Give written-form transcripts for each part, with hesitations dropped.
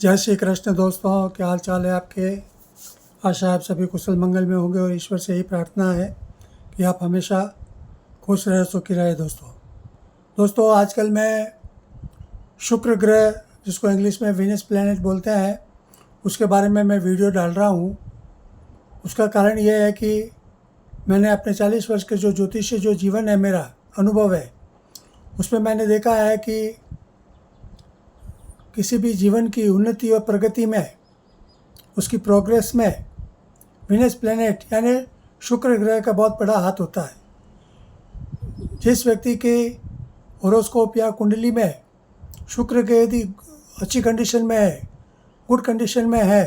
जय श्री कृष्ण दोस्तों, क्या हाल चाल है आपके। आशा आप सभी कुशल मंगल में होंगे और ईश्वर से यही प्रार्थना है कि आप हमेशा खुश रहे, सुखी रहे। दोस्तों आजकल मैं शुक्र ग्रह, जिसको इंग्लिश में वीनस प्लैनेट बोलते हैं, उसके बारे में मैं वीडियो डाल रहा हूँ। उसका कारण ये है कि मैंने अपने 40 वर्ष के जो ज्योतिषीय जो जीवन है, मेरा अनुभव है, उसमें मैंने देखा है कि किसी भी जीवन की उन्नति और प्रगति में, उसकी प्रोग्रेस में वीनस प्लैनेट यानी शुक्र ग्रह का बहुत बड़ा हाथ होता है। जिस व्यक्ति के होरोस्कोप या कुंडली में शुक्र ग्रह यदि अच्छी कंडीशन में है, गुड कंडीशन में है,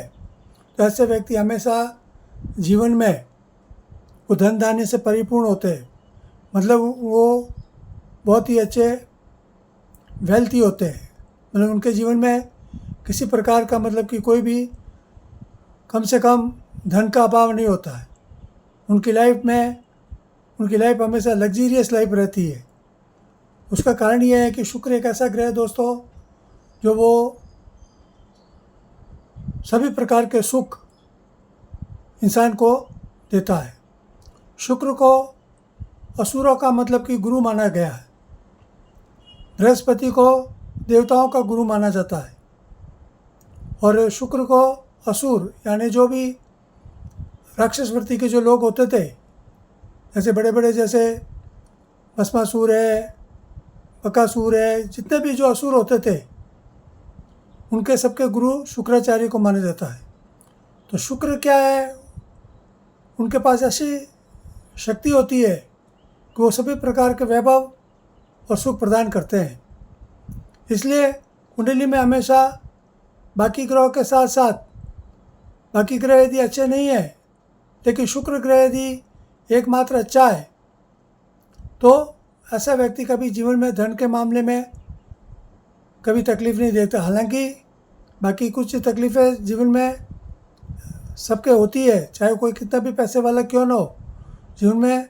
तो ऐसे व्यक्ति हमेशा जीवन में वो धन धान्य से परिपूर्ण होते हैं। मतलब वो बहुत ही अच्छे वेल्थी होते हैं। मतलब उनके जीवन में किसी प्रकार का, मतलब कि कोई भी कम से कम धन का अभाव नहीं होता है। उनकी लाइफ हमेशा लग्जीरियस लाइफ रहती है। उसका कारण ये है कि शुक्र एक ऐसा ग्रह है दोस्तों, जो वो सभी प्रकार के सुख इंसान को देता है। शुक्र को असुरों का मतलब कि गुरु माना गया है। बृहस्पति को देवताओं का गुरु माना जाता है, और शुक्र को असुर यानी जो भी राक्षस वृत्ति के जो लोग होते थे, जैसे बड़े बड़े, जैसे भस्मासुर है, बकासुर है, जितने भी जो असुर होते थे, उनके सबके गुरु शुक्राचार्य को माना जाता है। तो शुक्र क्या है, उनके पास ऐसी शक्ति होती है कि वो सभी प्रकार के वैभव और सुख प्रदान करते हैं। इसलिए कुंडली में हमेशा बाकी ग्रहों के साथ साथ, बाकी ग्रह यदि अच्छे नहीं है, लेकिन शुक्र ग्रह यदि एकमात्र अच्छा है, तो ऐसा व्यक्ति कभी जीवन में धन के मामले में कभी तकलीफ़ नहीं देता। हालांकि बाकी कुछ तकलीफ़ें जीवन में सबके होती है, चाहे कोई कितना भी पैसे वाला क्यों ना हो। जीवन में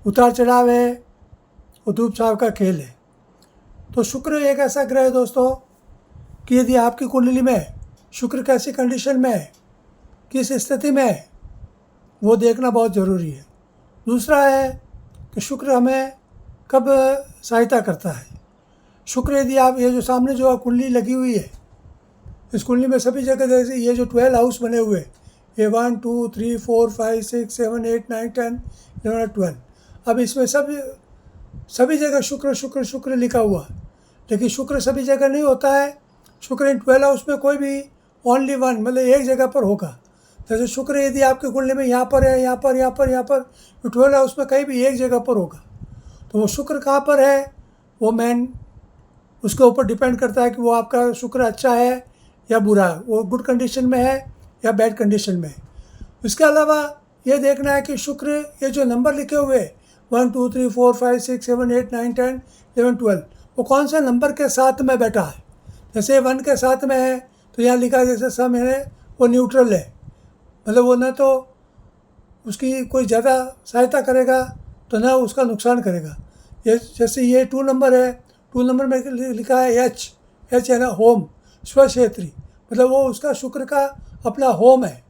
उतार चढ़ाव है, वो धूप छाव का खेल है। तो शुक्र एक ऐसा ग्रह है दोस्तों कि यदि आपकी कुंडली में शुक्र कैसी कंडीशन में है, किस स्थिति में है, वो देखना बहुत ज़रूरी है। दूसरा है कि शुक्र हमें कब सहायता करता है। शुक्र यदि आप, ये जो सामने जो कुंडली लगी हुई है, इस कुंडली में सभी जगह जैसे ये जो 12 हाउस बने हुए, ये 1 2 3 4 5 6 7 8 9 10 11 12, अब इसमें सभी जगह शुक्र शुक्र शुक्र लिखा हुआ, लेकिन शुक्र सभी जगह नहीं होता है। शुक्र इन 12 हाउस में कोई भी ओनली वन, मतलब एक जगह पर होगा। जैसे शुक्र यदि आपके कुंडली में यहाँ पर है, यहाँ पर 12 हाउस में कहीं भी एक जगह पर होगा, तो वो शुक्र कहाँ पर है, वो मेन उसके ऊपर डिपेंड करता है कि वो आपका शुक्र अच्छा है या बुरा है, वो गुड कंडीशन में है या बैड कंडीशन में है। इसके अलावा ये देखना है कि शुक्र, ये जो नंबर लिखे हुए 1 2 3 4 5 6 7 8 9 10 11 12, वो कौन सा नंबर के साथ में बैठा है। जैसे 1 के साथ में है तो यहाँ लिखा है जैसे सम है, वो न्यूट्रल है, मतलब वो ना तो उसकी कोई ज़्यादा सहायता करेगा तो ना उसका नुकसान करेगा। ये जैसे ये 2 नंबर है, 2 नंबर में लिखा है एच है ना, होम, स्वक्षेत्री, मतलब वो उसका शुक्र का अपना होम है।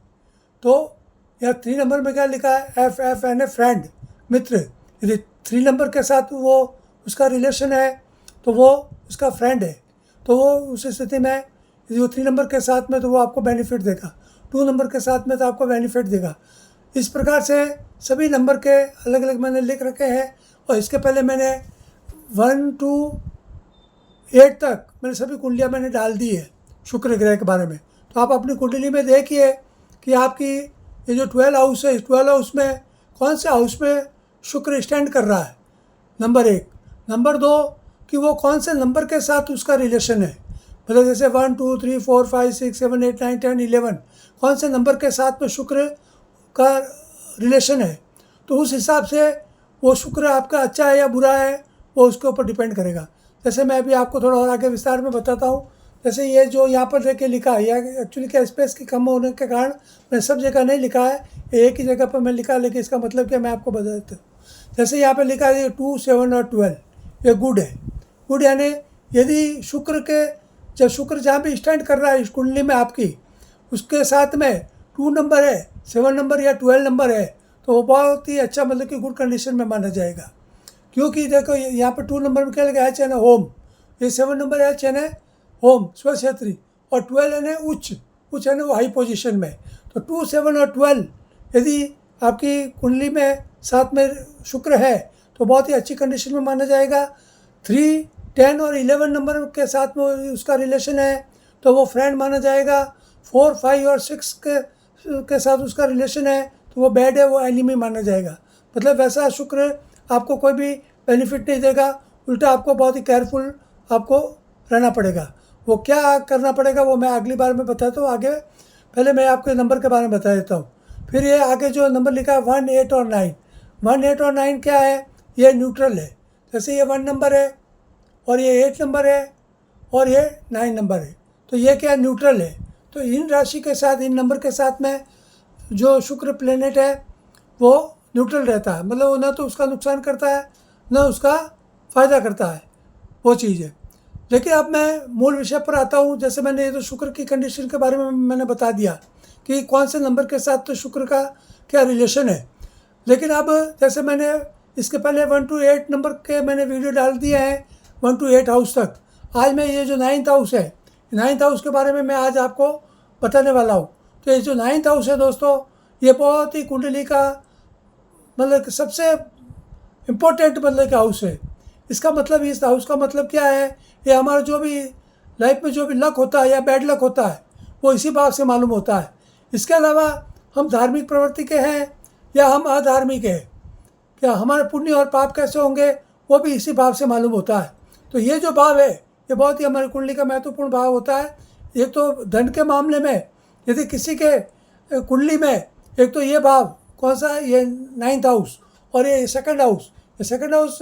तो या 3 नंबर में क्या लिखा है, एफ यानी फ्रेंड, मित्र। यदि 3 नंबर के साथ वो उसका रिलेशन है तो वो उसका फ्रेंड है, तो वो उस स्थिति में यदि वो 3 नंबर के साथ में तो वो आपको बेनिफिट देगा, 2 नंबर के साथ में तो आपको बेनिफिट देगा। इस प्रकार से सभी नंबर के अलग अलग मैंने लिख रखे हैं, और इसके पहले मैंने 1 to 8 तक मैंने सभी कुंडलियाँ मैंने डाल दी है शुक्र ग्रह के बारे में। तो आप अपनी कुंडली में देखिए कि आपकी ये जो 12 हाउस है, इस 12 हाउस में कौन से हाउस में शुक्र स्टैंड कर रहा है, नंबर 1। नंबर 2 कि वो कौन से नंबर के साथ उसका रिलेशन है, मतलब जैसे 1 2 3 4 5 6 7 8 9 10 11, कौन से नंबर के साथ में शुक्र का रिलेशन है, तो उस हिसाब से वो शुक्र आपका अच्छा है या बुरा है, वो उसके ऊपर डिपेंड करेगा। जैसे मैं अभी आपको थोड़ा और आगे विस्तार में बताता हूँ। जैसे ये जो यहाँ पर लेके लिखा है, या एक्चुअली क्या स्पेस की कम होने के कारण मैंने सब जगह नहीं लिखा है, एक ही जगह पर मैं लिखा, लेकिन इसका मतलब क्या मैं आपको बता देता हूँ। जैसे यहाँ पे लिखा है 2 7 और 12, ये गुड है। गुड यानी यदि शुक्र के जब शुक्र जहाँ भी स्टैंड कर रहा है इस कुंडली में आपकी, उसके साथ में 2 नंबर है, 7 नंबर या 12 नंबर है, तो वो बहुत ही अच्छा मतलब कि गुड कंडीशन में माना जाएगा। क्योंकि देखो यहाँ पर 2 नंबर में क्या लगा एच यानी होम, ये 7 नंबर एच यानी होम स्वक्षेत्री, और 12 यानी उच्च यानी वो हाई पोजीशन में। तो 2, 7 और 12 यदि आपकी कुंडली में साथ में शुक्र है तो बहुत ही अच्छी कंडीशन में माना जाएगा। 3, 10 और 11 नंबर के साथ में उसका रिलेशन है तो वो फ्रेंड माना जाएगा। 4, 5 और 6 के साथ उसका रिलेशन है तो वो बैड है, वो एनिमी माना जाएगा। मतलब वैसा शुक्र आपको कोई भी बेनिफिट नहीं देगा, उल्टा आपको बहुत ही केयरफुल आपको रहना पड़ेगा। वो क्या करना पड़ेगा वो मैं अगली बार में बताता हूँ आगे। पहले मैं आपके नंबर के बारे में बता देता हूँ। फिर ये आगे जो नंबर लिखा है 1, 8 और 9, 1, 8 और 9 क्या है, ये न्यूट्रल है। जैसे ये 1 नंबर है और ये 8 नंबर है और ये 9 नंबर है, तो ये क्या न्यूट्रल है। तो इन राशि के साथ, इन नंबर के साथ में जो शुक्र प्लेनेट है वो न्यूट्रल रहता है, मतलब वो ना तो उसका नुकसान करता है ना उसका फ़ायदा करता है, वो चीज़ है। लेकिन अब मैं मूल विषय पर आता हूँ। जैसे मैंने ये तो शुक्र की कंडीशन के बारे में मैंने बता दिया कि कौन से नंबर के साथ तो शुक्र का क्या रिलेशन है। लेकिन अब जैसे मैंने इसके पहले 1 to 8 नंबर के मैंने वीडियो डाल दिए हैं, 1 to 8 हाउस तक। आज मैं ये जो 9th हाउस है, 9th हाउस के बारे में मैं आज आपको बताने वाला हूँ। तो ये जो 9th हाउस है दोस्तों, ये बहुत ही कुंडली का मतलब कि सबसे इम्पोर्टेंट मतलब कि हाउस है। इसका मतलब, इस हाउस का मतलब क्या है, ये हमारा जो भी लाइफ में जो भी लक होता है या बैड लक होता है वो इसी भाव से मालूम होता है। इसके अलावा हम धार्मिक प्रवृत्ति के हैं या हम अधार्मिक हैं, क्या हमारे पुण्य और पाप कैसे होंगे वो भी इसी भाव से मालूम होता है। तो ये जो भाव है ये बहुत ही हमारी कुंडली का महत्वपूर्ण भाव होता है। एक तो धन के मामले में यदि किसी के कुंडली में एक तो ये भाव कौन सा है, ये 9th हाउस, और ये सेकंड हाउस, ये सेकंड हाउस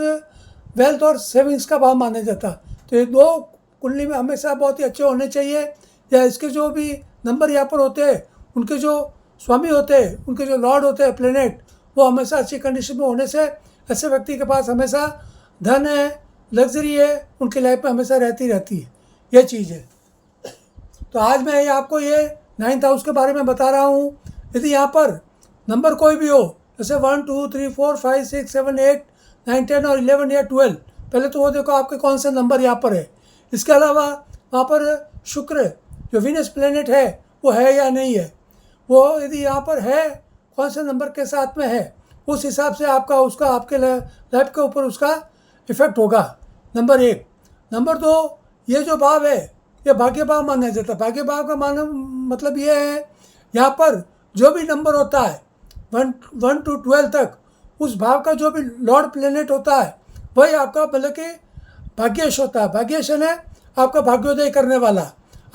वेल्थ और सेविंग्स का भाव माना जाता है। तो ये दो कुंडली में हमेशा बहुत ही अच्छे होने चाहिए। या इसके जो भी नंबर यहाँ पर होते हैं, उनके जो स्वामी होते हैं, उनके जो लॉर्ड होते हैं प्लेनेट, वो हमेशा अच्छी कंडीशन में होने से ऐसे व्यक्ति के पास हमेशा धन है, लग्जरी है, उनकी लाइफ में हमेशा रहती है। ये चीज़ है। तो आज मैं आपको ये 9th हाउस के बारे में बता रहा हूँ। यदि यहाँ पर नंबर कोई भी हो, जैसे 1, 2, 3, 4, 5, 6, 7, 8, 9, 10 और 11 या 12, पहले तो वो देखो आपके कौन सा नंबर यहाँ पर है। इसके अलावा वहाँ पर शुक्र जो वीनस प्लेनेट है वो है या नहीं है, वो यदि यहाँ पर है कौन से नंबर के साथ में है, उस हिसाब से आपका उसका आपके लाइफ के ऊपर उसका इफेक्ट होगा। नंबर 1। नंबर 2, ये जो भाव है ये भाग्य भाव माना जाता है। भाग्य भाव का मतलब ये है, यहाँ पर जो भी नंबर होता है 1 to 12 तक, उस भाव का जो भी लॉर्ड प्लेनेट होता है वही आपका मतलब कि भाग्येश होता है। भाग्येश है आपका भाग्योदय करने वाला।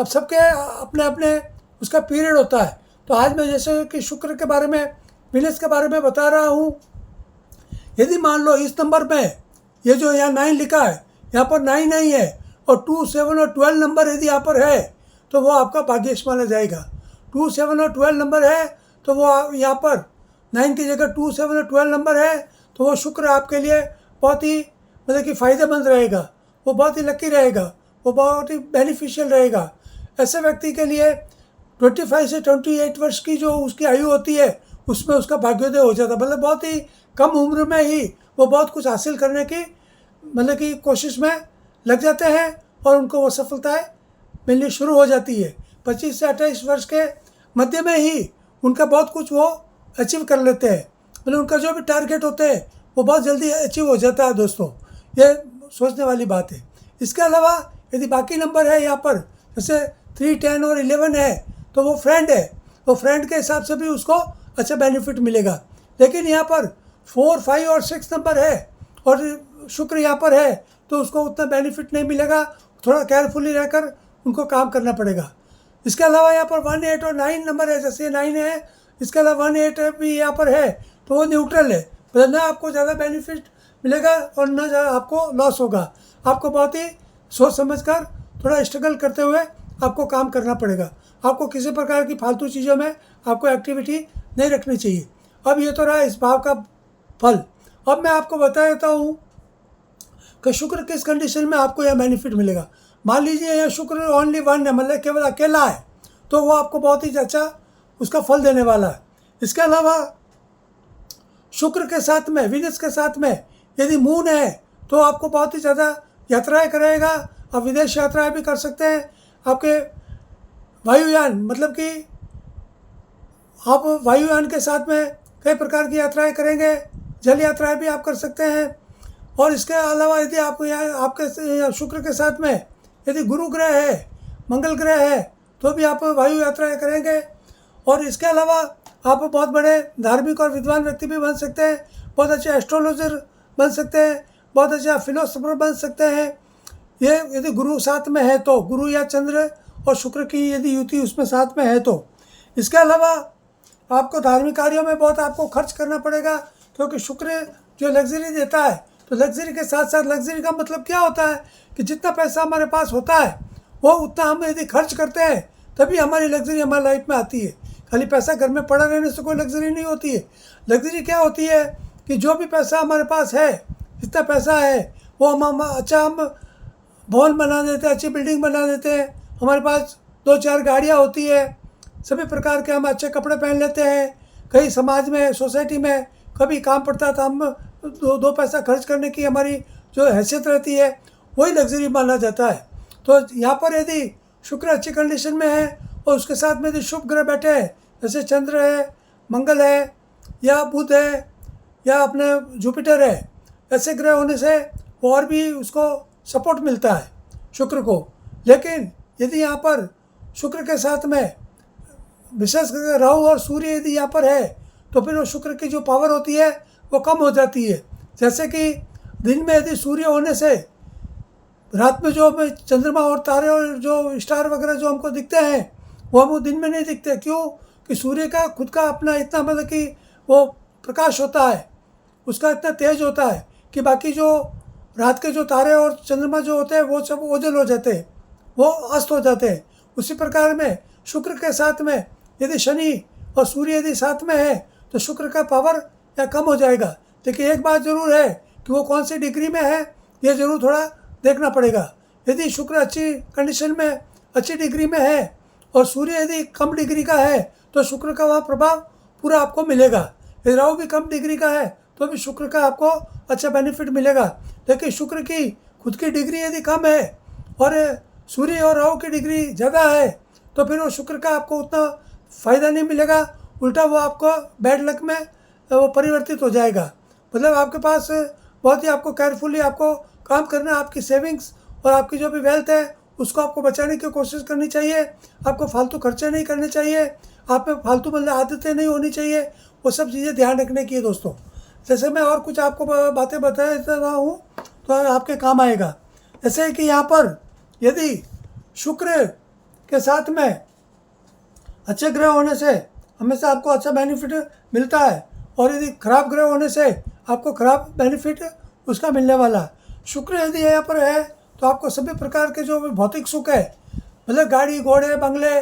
अब सबके अपने अपने उसका पीरियड होता है। तो आज मैं जैसे कि शुक्र के बारे में, विनस के बारे में बता रहा हूँ। यदि मान लो इस नंबर में ये जो यहाँ 9 लिखा है, यहाँ पर 9 नहीं है और 2, 7 और 12 नंबर यदि यहाँ पर है तो वो आपका भाग्येश माना जाएगा। 2, 7 और 12 नंबर है तो वो यहाँ पर 9 की जगह 2, 7 और 12 नंबर है तो वो शुक्र आपके लिए बहुत ही मतलब कि फ़ायदेमंद रहेगा, वो बहुत ही लकी रहेगा, वो बहुत ही बेनिफिशियल रहेगा। ऐसे व्यक्ति के लिए 25 से 28 वर्ष की जो उसकी आयु होती है उसमें उसका भाग्योदय हो जाता है। मतलब बहुत ही कम उम्र में ही वो बहुत कुछ हासिल करने की मतलब कि कोशिश में लग जाते हैं और उनको वो सफलताएं मिलनी शुरू हो जाती है। 25 से 28 वर्ष के मध्य में ही उनका बहुत कुछ वो अचीव कर लेते हैं। मतलब उनका जो भी टारगेट होते हैं वो बहुत जल्दी अचीव हो जाता है दोस्तों, ये सोचने वाली बात है। इसके अलावा यदि बाकी नंबर है यहाँ पर जैसे 3, 10 और 11 है तो वो फ्रेंड है, तो फ्रेंड के हिसाब से भी उसको अच्छा बेनिफिट मिलेगा। लेकिन यहाँ पर 4, 5 और 6 नंबर है और शुक्र यहाँ पर है तो उसको उतना बेनिफिट नहीं मिलेगा। थोड़ा केयरफुली रहकर उनको काम करना पड़ेगा। इसके अलावा यहाँ पर 1, 8 और 9 नंबर है, जैसे 9 है, इसके अलावा 1, 8 भी यहाँ पर है तो वो न्यूट्रल है। मतलब ना आपको ज़्यादा बेनिफिट मिलेगा और ना ज़्यादा आपको लॉस होगा। आपको बहुत ही सोच समझकर थोड़ा स्ट्रगल करते हुए आपको काम करना पड़ेगा। आपको किसी प्रकार की फालतू चीज़ों में आपको एक्टिविटी नहीं रखनी चाहिए। अब ये तो रहा इस भाव का फल। अब मैं आपको बता देता हूँ कि शुक्र किस कंडीशन में आपको यह बेनिफिट मिलेगा। मान लीजिए यह शुक्र ओनली वन है, मतलब केवल अकेला है, तो वो आपको बहुत ही अच्छा उसका फल देने वाला है। इसके अलावा शुक्र के साथ में, वीनस के साथ में यदि मून है तो आपको बहुत ही ज़्यादा यात्राएं कराएगा। आप विदेश यात्राएं भी कर सकते हैं। आपके वायुयान, मतलब कि आप वायुयान के साथ में कई प्रकार की यात्राएं करेंगे, जल यात्राएं भी आप कर सकते हैं। और इसके अलावा यदि आपको यहाँ आपके शुक्र के साथ में यदि गुरु ग्रह है, मंगल ग्रह है, तो भी आप वायु यात्राएं करेंगे। और इसके अलावा आप बहुत बड़े धार्मिक और विद्वान व्यक्ति भी बन सकते हैं, बहुत अच्छे एस्ट्रोलॉजर बन सकते हैं, बहुत अच्छा फिलोसफर बन सकते हैं। ये यदि गुरु साथ में है तो, गुरु या चंद्र और शुक्र की यदि युति उसमें साथ में है तो। इसके अलावा आपको धार्मिक कार्यों में बहुत आपको खर्च करना पड़ेगा, क्योंकि शुक्र जो लग्जरी देता है, तो लग्जरी के साथ साथ, लग्जरी का मतलब क्या होता है कि जितना पैसा हमारे पास होता है वो उतना हम यदि खर्च करते हैं तभी हमारी लग्जरी हमारी लाइफ में आती है। खाली पैसा घर में पड़ा रहने से कोई लग्जरी नहीं होती है। लग्जरी क्या होती है कि जो भी पैसा हमारे पास है, जितना पैसा है वो हम भवन बना देते हैं, अच्छी बिल्डिंग बना देते हैं, हमारे पास 2-4 गाड़ियाँ होती है, सभी प्रकार के हम अच्छे कपड़े पहन लेते हैं। कहीं समाज में, सोसाइटी में कभी काम पड़ता है तो हम दो पैसा खर्च करने की हमारी जो हैसियत रहती है, वही लग्जरी माना जाता है। तो यहाँ पर यदि शुक्र अच्छी कंडीशन में है और उसके साथ में यदि शुभ ग्रह बैठे हैं, जैसे चंद्र है, मंगल है, या बुध है, या अपने जुपिटर है, ऐसे ग्रह होने से और भी उसको सपोर्ट मिलता है शुक्र को। लेकिन यदि यहाँ पर शुक्र के साथ में विशेष करके राहु और सूर्य यदि यहाँ पर है, तो फिर वो शुक्र की जो पावर होती है वो कम हो जाती है। जैसे कि दिन में यदि सूर्य होने से रात में जो हमें चंद्रमा और तारे और जो स्टार वगैरह जो हमको दिखते हैं वो हमको दिन में नहीं दिखते। क्यों? कि सूर्य का खुद का अपना इतना, मतलब कि वो प्रकाश होता है, उसका इतना तेज होता है कि बाकी जो रात के जो तारे और चंद्रमा जो होते हैं वो सब ओझल हो जाते हैं, वो अस्त हो जाते हैं। उसी प्रकार में शुक्र के साथ में यदि शनि और सूर्य यदि साथ में है तो शुक्र का पावर या कम हो जाएगा। लेकिन एक बात ज़रूर है कि वो कौन सी डिग्री में है ये ज़रूर थोड़ा देखना पड़ेगा। यदि शुक्र अच्छी कंडीशन में, अच्छी डिग्री में है और सूर्य यदि कम डिग्री का है तो शुक्र का वहाँ प्रभाव पूरा आपको मिलेगा। यदि राहु भी कम डिग्री का है तो भी शुक्र का आपको अच्छा बेनिफिट मिलेगा। लेकिन शुक्र की खुद की डिग्री यदि कम है और सूर्य और राहु की डिग्री ज़्यादा है तो फिर वो शुक्र का आपको उतना फ़ायदा नहीं मिलेगा, उल्टा वो आपको बैड लक में वो परिवर्तित हो जाएगा। मतलब आपके पास बहुत ही आपको केयरफुली आपको काम करना है। आपकी सेविंग्स और आपकी जो भी वेल्थ है उसको आपको बचाने की कोशिश करनी चाहिए। आपको फालतू खर्चे नहीं करने चाहिए, आप में फालतू मतलब आदतें नहीं होनी चाहिए। वो सब चीज़ें ध्यान रखने की है दोस्तों। जैसे मैं और कुछ आपको बातें बता रहा हूँ तो आपके काम आएगा। जैसे कि यहाँ पर यदि शुक्र के साथ में अच्छे ग्रह होने से हमेशा आपको अच्छा बेनिफिट मिलता है, और यदि खराब ग्रह होने से आपको खराब बेनिफिट उसका मिलने वाला है। शुक्र यदि यहाँ पर है तो आपको सभी प्रकार के जो भी भौतिक सुख है, मतलब गाड़ी घोड़े बंगले,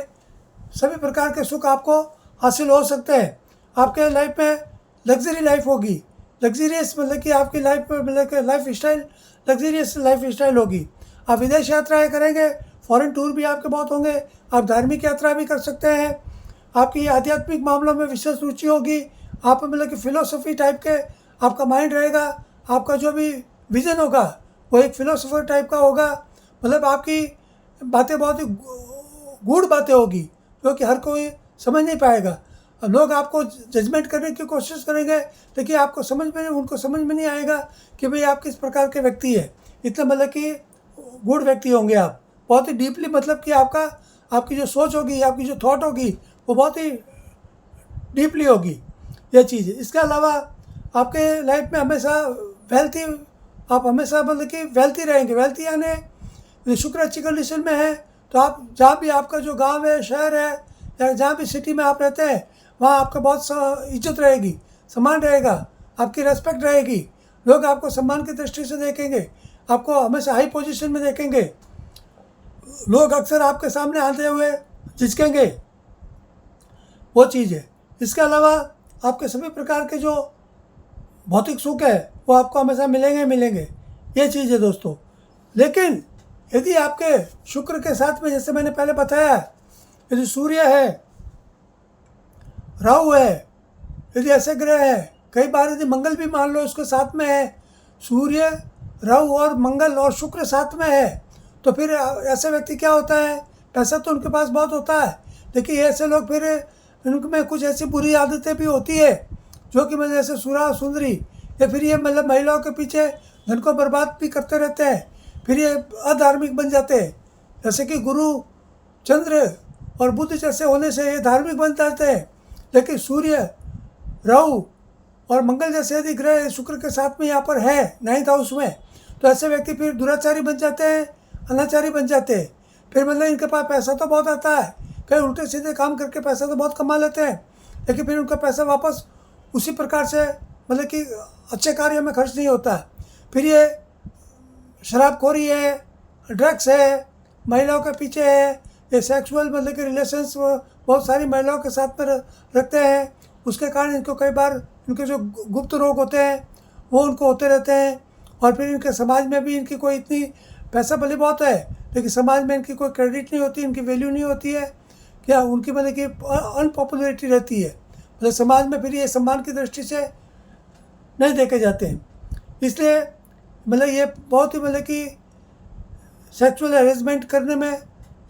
सभी प्रकार के सुख आपको हासिल हो सकते हैं। आपके लाइफ में लग्जरी लाइफ होगी, लग्जरियस मतलब कि आपकी लाइफ मतलब कि life style luxurious life style होगी। आप विदेश यात्राएं करेंगे, फॉरेन टूर भी आपके बहुत होंगे, आप धार्मिक यात्रा भी कर सकते हैं। आपकी आध्यात्मिक मामलों में विशेष रुचि होगी, आप मतलब कि फिलोसफी टाइप के आपका माइंड रहेगा। आपका जो भी विज़न होगा वो एक फिलोसफर टाइप का होगा। मतलब आपकी बातें बहुत ही गूढ़ बातें होगी जो कि हर कोई समझ नहीं पाएगा। लोग आपको जजमेंट करने की कोशिश करेंगे लेकिन आपको उनको समझ में नहीं आएगा कि भाई आप किस प्रकार के व्यक्ति है। इतना मतलब कि गूढ़ व्यक्ति होंगे आप, बहुत ही डीपली, मतलब कि आपकी जो सोच होगी, आपकी जो थॉट होगी वो बहुत ही डीपली होगी यह चीज़। इसके अलावा आपके लाइफ में हमेशा वेल्थी, आप हमेशा मतलब कि वेल्थी रहेंगे। वेल्थी यानी शुक्र अच्छी कंडीशन में है तो आप जहाँ भी आपका जो गांव है, शहर है, या जहाँ भी सिटी में आप रहते हैं वहाँ आपका बहुत इज्जत रहेगी, सम्मान रहेगा, आपकी रेस्पेक्ट रहेगी। लोग आपको सम्मान की दृष्टि से देखेंगे, आपको हमेशा हाई पोजीशन में देखेंगे। लोग अक्सर आपके सामने आते हुए झिझकेंगे, वो चीज़ है। इसके अलावा आपके सभी प्रकार के जो भौतिक सुख है वो आपको हमेशा मिलेंगे। ये चीज़ है दोस्तों। लेकिन यदि आपके शुक्र के साथ में, जैसे मैंने पहले बताया, यदि सूर्य है, राहु है, यदि ऐसे ग्रह है, कई बार यदि मंगल भी मान लो उसके साथ में है, सूर्य, राहु और मंगल और शुक्र साथ में है, तो फिर ऐसे व्यक्ति क्या होता है, पैसा तो उनके पास बहुत होता है, लेकिन ऐसे लोग फिर उनमें कुछ ऐसी बुरी आदतें भी होती है जो कि मतलब जैसे सुरा सुंदरी, या फिर ये मतलब महिलाओं के पीछे धन को बर्बाद भी करते रहते हैं, फिर ये अधार्मिक बन जाते हैं। जैसे कि गुरु, चंद्र और बुध जैसे होने से ये धार्मिक बन जाते हैं, लेकिन सूर्य, राहु और मंगल जैसे यदि ग्रह शुक्र के साथ में यहाँ पर है 9th हाउस में, तो ऐसे व्यक्ति फिर दुराचारी बन जाते हैं, अनाचारी बन जाते हैं। फिर मतलब इनके पास पैसा तो बहुत आता है, कई उल्टे सीधे काम करके पैसा तो बहुत कमा लेते हैं, लेकिन फिर उनका पैसा वापस उसी प्रकार से मतलब कि अच्छे कार्यों में खर्च नहीं होता है। फिर ये शराबखोरी है, ड्रग्स है, महिलाओं के पीछे है, ये सेक्सुअल मतलब कि रिलेशंस बहुत सारी महिलाओं के साथ में रखते हैं, उसके कारण इनको कई बार इनके जो गुप्त रोग होते हैं वो उनको होते रहते हैं। और फिर इनके समाज में भी इनकी कोई इतनी, पैसा भले बहुत है लेकिन समाज में इनकी कोई क्रेडिट नहीं होती, इनकी वैल्यू नहीं होती है, क्या उनकी मतलब कि अनपॉपुलरिटी रहती है, मतलब समाज में फिर ये सम्मान की दृष्टि से नहीं देखे जाते हैं। इसलिए मतलब ये बहुत ही मतलब कि सेक्सुअल अरेंजमेंट करने में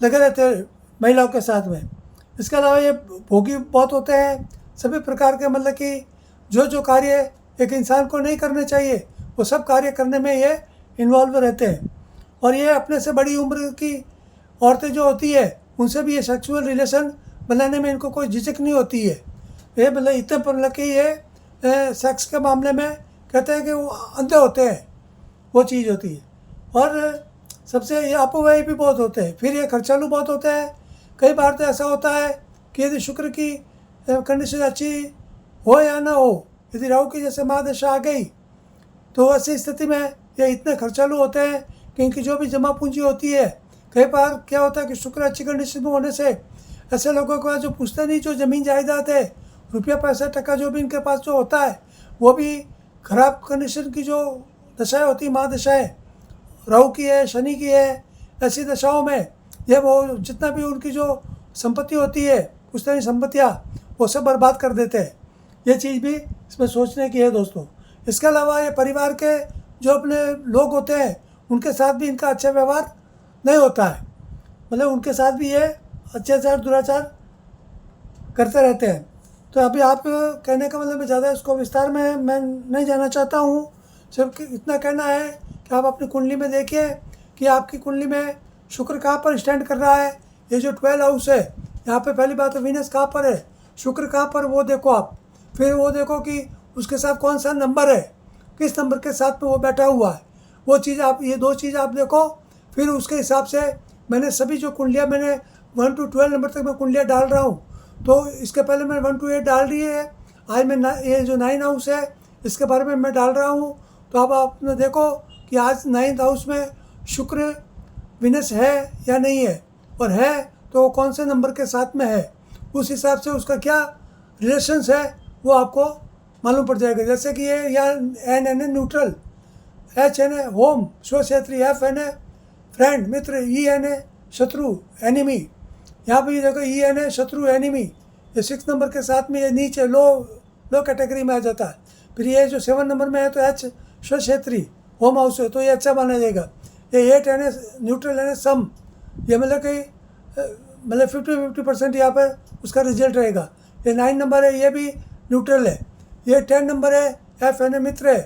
लगे रहते हैं महिलाओं के साथ में। इसके अलावा ये भोगी बहुत होते हैं, सभी प्रकार के मतलब कि जो कार्य एक इंसान को नहीं करने चाहिए वो सब कार्य करने में ये इन्वॉल्व रहते हैं। और ये अपने से बड़ी उम्र की औरतें जो होती है उनसे भी ये सेक्सुअल रिलेशन बनाने में इनको कोई झिझक नहीं होती है। ये मतलब इतने पर मतलब कि ये सेक्स के मामले में कहते हैं कि वो अंधे होते हैं, वो चीज़ होती है। और सबसे ये अपव्यय भी बहुत होते हैं, फिर ये खर्चालू बहुत होते हैं। कई बार तो ऐसा होता है कि यदि शुक्र की कंडीशन अच्छी हो या ना हो, यदि राहु की जैसे महादशा आ गई तो ऐसी स्थिति में ये इतने खर्चालू होते हैं कि इनकी जो भी जमा पूंजी होती है, कई बार क्या होता है कि शुक्र अच्छी कंडीशन में होने से ऐसे लोगों को जो पूछते नहीं, जो ज़मीन जायदाद है, रुपया पैसा टका जो भी इनके पास जो होता है वो भी खराब कंडीशन की जो दशाएँ होती, महादशाएँ राहु की है, शनि की है, ऐसी दशाओं में ये वो जितना भी उनकी जो संपत्ति होती है, कुछ तरह संपत्तियाँ, वो सब बर्बाद कर देते हैं। ये चीज़ भी इसमें सोचने की है दोस्तों। इसके अलावा ये परिवार के जो अपने लोग होते हैं उनके साथ भी इनका अच्छा व्यवहार नहीं होता है, मतलब उनके साथ भी ये अत्याचार दुराचार करते रहते हैं। तो अभी आप कहने का मतलब ज़्यादा इसको विस्तार में मैं नहीं जाना चाहता हूँ, सिर्फ इतना कहना है कि आप अपनी कुंडली में देखिए कि आपकी कुंडली में शुक्र कहाँ पर स्टैंड कर रहा है। ये जो 12 हाउस है, यहाँ पे पहली बात है वीनस कहाँ पर है, शुक्र कहाँ पर, वो देखो आप। फिर वो देखो कि उसके साथ कौन सा नंबर है, किस नंबर के साथ में वो बैठा हुआ है, वो चीज़ आप, ये 2 चीज़ आप देखो। फिर उसके हिसाब से मैंने सभी जो कुंडलियाँ, मैंने 1 to 12 नंबर तक मैं कुंडलियाँ डाल रहा हूँ। तो इसके पहले मैंने 1 to 8 डाल दी है, आज मैं ये जो 9 हाउस है इसके बारे में मैं डाल रहा हूँ। तो अब आपने देखो कि आज 9th हाउस में शुक्र विनस है या नहीं है, और है तो वो कौन से नंबर के साथ में है, उस हिसाब से उसका क्या रिलेशंस है वो आपको मालूम पड़ जाएगा। जैसे कि ये या N N A neutral, H N A home स्वक्षेत्री, एफ एन ए फ्रेंड मित्र, ई एन ए शत्रु एनिमी, यहाँ पर देखो ई एन ए शत्रु एनिमी, ये 6 नंबर के साथ में ये नीचे लो कैटेगरी में आ जाता है। फिर ये जो 7 नंबर में है तो एच स्वक्षेत्री होम हाउस है, तो ये अच्छा माना जाएगा। ये 8 N A neutral N A sum, ये मतलब कि मतलब 50% यहाँ पर उसका रिजल्ट रहेगा। ये 9 नंबर है, ये भी न्यूट्रल है। ये 10 नंबर है, एफ एन ए मित्र है।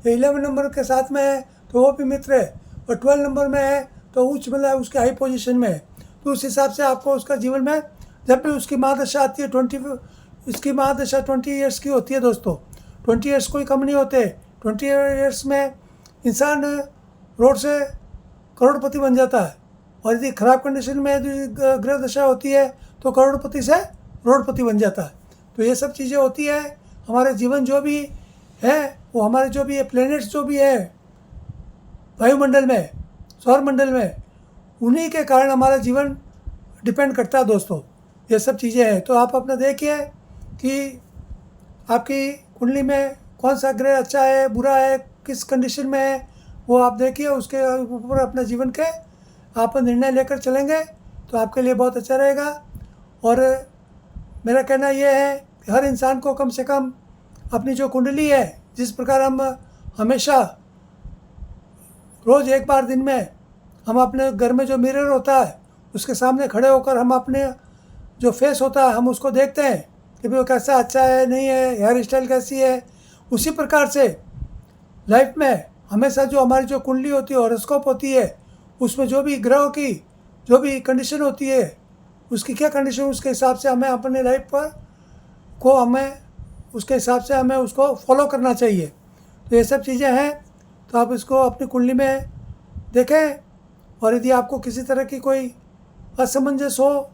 ये 11 नंबर के साथ में है तो वो भी मित्र है, और 12 नंबर में है तो उच्च मतलब उसके हाई पोजीशन में है। तो उस हिसाब से आपको उसका जीवन में जब भी उसकी महादशा आती है, इसकी महादशा 20 ईयर्स की होती है दोस्तों। 20 ईयर्स कोई कम नहीं होते। 20 ईयर्स में इंसान रोड से करोड़पति बन जाता है, और यदि खराब कंडीशन में यदि ग्रह दशा होती है तो करोड़पति से रोडपति बन जाता है। तो ये सब चीज़ें होती है। हमारे जीवन जो भी है, वो हमारे जो भी है प्लैनेट्स जो भी है वायुमंडल में, सौर मंडल में, उन्हीं के कारण हमारा जीवन डिपेंड करता है दोस्तों। ये सब चीज़ें हैं। तो आप अपना देखिए कि आपकी कुंडली में कौन सा ग्रह अच्छा है, बुरा है, किस कंडीशन में है, वो आप देखिए, उसके ऊपर अपने जीवन के आप निर्णय लेकर चलेंगे तो आपके लिए बहुत अच्छा रहेगा। और मेरा कहना यह है कि हर इंसान को कम से कम अपनी जो कुंडली है, जिस प्रकार हम हमेशा रोज़ एक बार दिन में हम अपने घर में जो मिरर होता है उसके सामने खड़े होकर हम अपने जो फेस होता है हम उसको देखते हैं कि भाई वो कैसा अच्छा है नहीं है, हेयर स्टाइल कैसी है। उसी प्रकार से लाइफ में हमेशा जो हमारी जो कुंडली होती है, हॉरोस्कोप होती है, उसमें जो भी ग्रहों की जो भी कंडीशन होती है, उसकी क्या कंडीशन, उसके हिसाब से हमें अपने लाइफ पर को हमें उसके हिसाब से हमें उसको फॉलो करना चाहिए। तो ये सब चीज़ें हैं, तो आप इसको अपनी कुंडली में देखें। और यदि आपको किसी तरह की कोई असमंजस हो,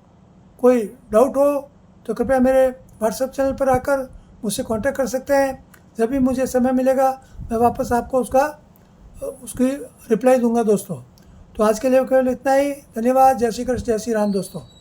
कोई डाउट हो, तो कृपया मेरे व्हाट्सएप चैनल पर आकर मुझसे कांटेक्ट कर सकते हैं। जब भी मुझे समय मिलेगा मैं वापस आपको उसकी रिप्लाई दूंगा दोस्तों। तो आज के लिए केवल इतना ही। धन्यवाद। जय श्री कृष्ण, जय श्री राम दोस्तों।